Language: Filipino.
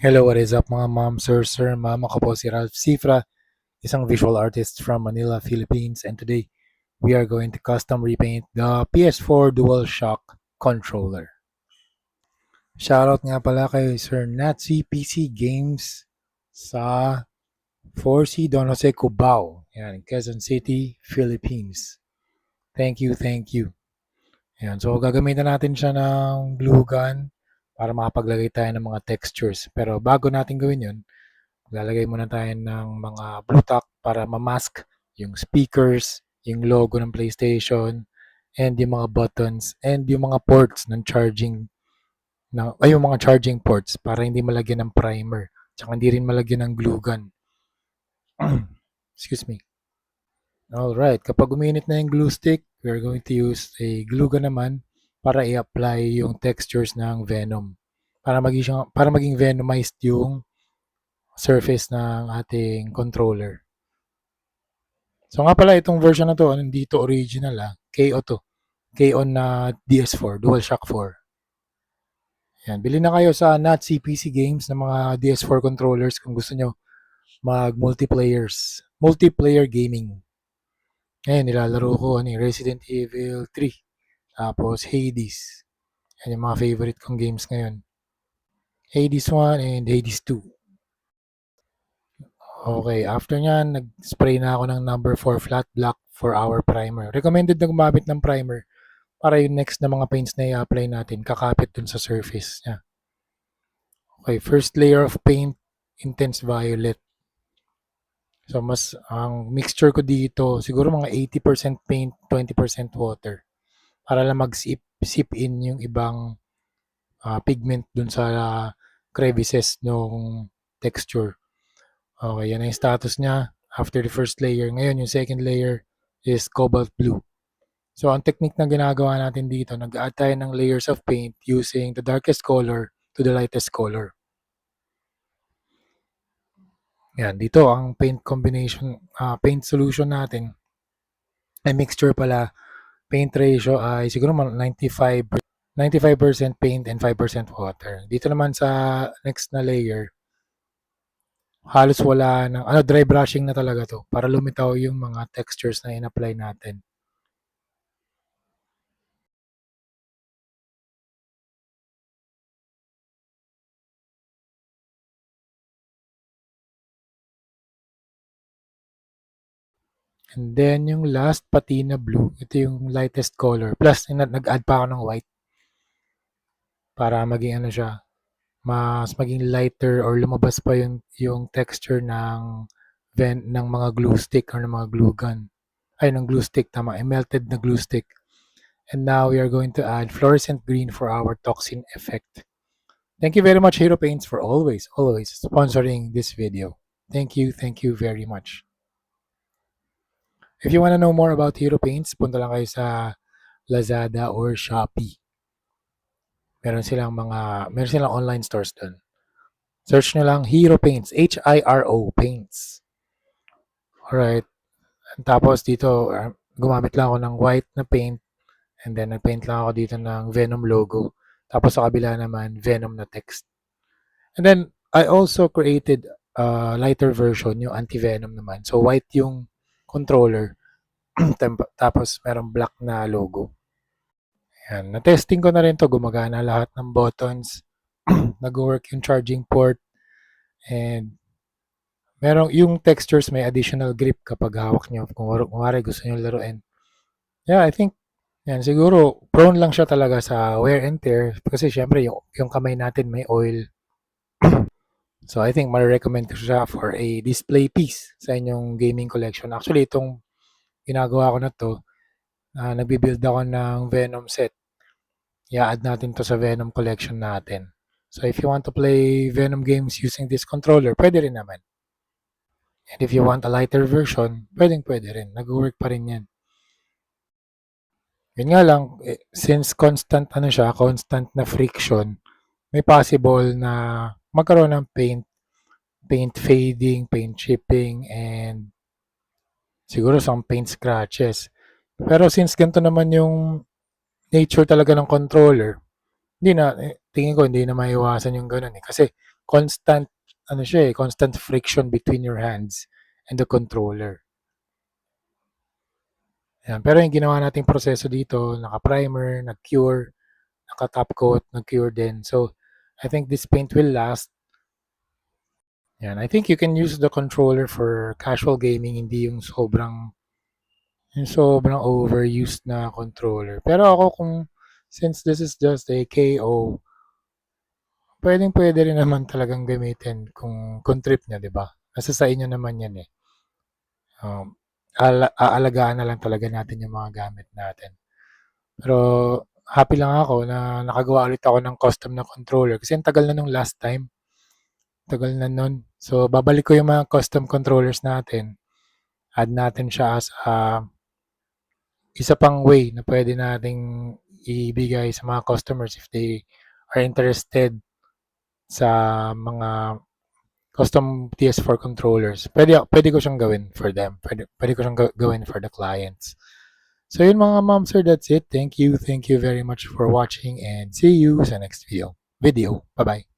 Hello, what is up mga ma'am, sir, ma'am. Ako po si Ralph Cifra, isang visual artist from Manila, Philippines. And today, we are going to custom repaint the PS4 DualShock controller. Shoutout nga pala kay Sir Nazi PC Games sa 4C Don Jose Cubao, yan, Quezon City, Philippines. Thank you, thank you. Yan, so gagamitan natin siya ng glue gun para makapaglagay tayo ng mga textures. Pero bago natin gawin yun, lalagay muna tayo ng mga blue tack para ma-mask yung speakers, yung logo ng PlayStation, and yung mga buttons, and yung mga ports ng charging, yung mga charging ports para hindi malagyan ng primer. Tsaka hindi rin malagyan ng glue gun. Excuse me. Alright, kapag uminit na yung glue stick, we're going to use a glue gun naman para i-apply yung textures ng Venom. Para maging venomized yung surface ng ating controller. So nga pala, itong version na to, dito original KO to. KO na DS4, DualShock 4. Yan, bili na kayo sa Nazi PC Games ng mga DS4 controllers kung gusto nyo multiplayer gaming. Ngayon, nilalaro ko Resident Evil 3, tapos Hades. Yan yung mga favorite kong games ngayon. Hades 1 and Hades 2. Okay, after nyan, nag-spray na ako ng number 4 flat black for our primer. Recommended na gumamit ng primer para yung next na mga paints na i-apply natin, kakapit dun sa surface niya. Okay, first layer of paint, intense violet. So, ang mixture ko dito, siguro mga 80% paint, 20% water. Para lang mag-sip in yung ibang pigment dun sa crevices ng texture. Okay, yan yung status niya after the first layer. Ngayon, yung second layer is cobalt blue. So, ang technique na ginagawa natin dito, nag-add tayo ng layers of paint using the darkest color to the lightest color. Yan, dito ang paint combination, paint solution natin, ay mixture pala, paint ratio ay siguro 95% paint and 5% water. Dito naman sa next na layer, halos wala ng, dry brushing na talaga to para lumitaw yung mga textures na in-apply natin. And then, yung last patina blue, ito yung lightest color. Plus, nag-add pa ako ng white para maging siya, mas maging lighter or lumabas pa yung texture ng mga glue stick or ng mga glue gun. Ay, ng glue stick, tama. Melted na glue stick. And now, we are going to add fluorescent green for our toxin effect. Thank you very much, Hero Paints, for always sponsoring this video. Thank you very much. If you want to know more about Hero Paints, punta lang kayo sa Lazada or Shopee. Meron silang online stores doon. Search nyo lang Hero Paints, H-I-R-O Paints. Alright. Tapos dito, gumamit lang ako ng white na paint and then nag-paint lang ako dito ng Venom logo. Tapos sa kabila naman, Venom na text. And then, I also created a lighter version, yung anti-Venom naman. So, white yung controller. Tapos, merong black na logo. Yan. Na-testing ko na rin to. Gumagana lahat ng buttons. Nag-work yung charging port. And yung textures may additional grip kapag hawak nyo. Kung wari gusto nyo laruin. Yeah, I think yan, siguro prone lang siya talaga sa wear and tear. Kasi syempre yung kamay natin may oil. So I think ma-recommend ko siya for a display piece sa inyong gaming collection. Actually, itong ginagawa ko na to, nagbibuild ako ng Venom set. I-add natin to sa Venom collection natin. So if you want to play Venom games using this controller, pwede rin naman. And if you want a lighter version, pwede rin. Nag-work pa rin yan. Yun nga lang, since constant na friction, may possible na magkaroon ng paint fading, paint chipping, and siguro some paint scratches. Pero since ganito naman yung nature talaga ng controller, tingin ko hindi na maiwasan yung ganun eh. Kasi constant, constant friction between your hands and the controller. Yan. Pero yung ginawa nating proseso dito, naka-primer, nag-cure, naka-top coat, nag-cure din. So, I think this paint will last. Yan. I think you can use the controller for casual gaming, hindi yung sobrang overused na controller. Pero ako since this is just a KO, pwede rin naman talagang gamitin kung trip niya, di ba? Nasa sa inyo naman yan eh. Aalagaan na lang talaga natin yung mga gamit natin. Pero happy lang ako na nakagawa ulit ako ng custom na controller kasi ang tagal na nung last time. Tagal na nun. So babalik ko yung mga custom controllers natin. Add natin siya as isa pang way na pwede nating ibigay sa mga customers if they are interested sa mga custom PS4 controllers. Pwede ko siyang gawin for them. Pwede ko siyang gawin for the clients. So yun mga ma'am sir, that's it. Thank you very much for watching and see you sa next video. Bye-bye.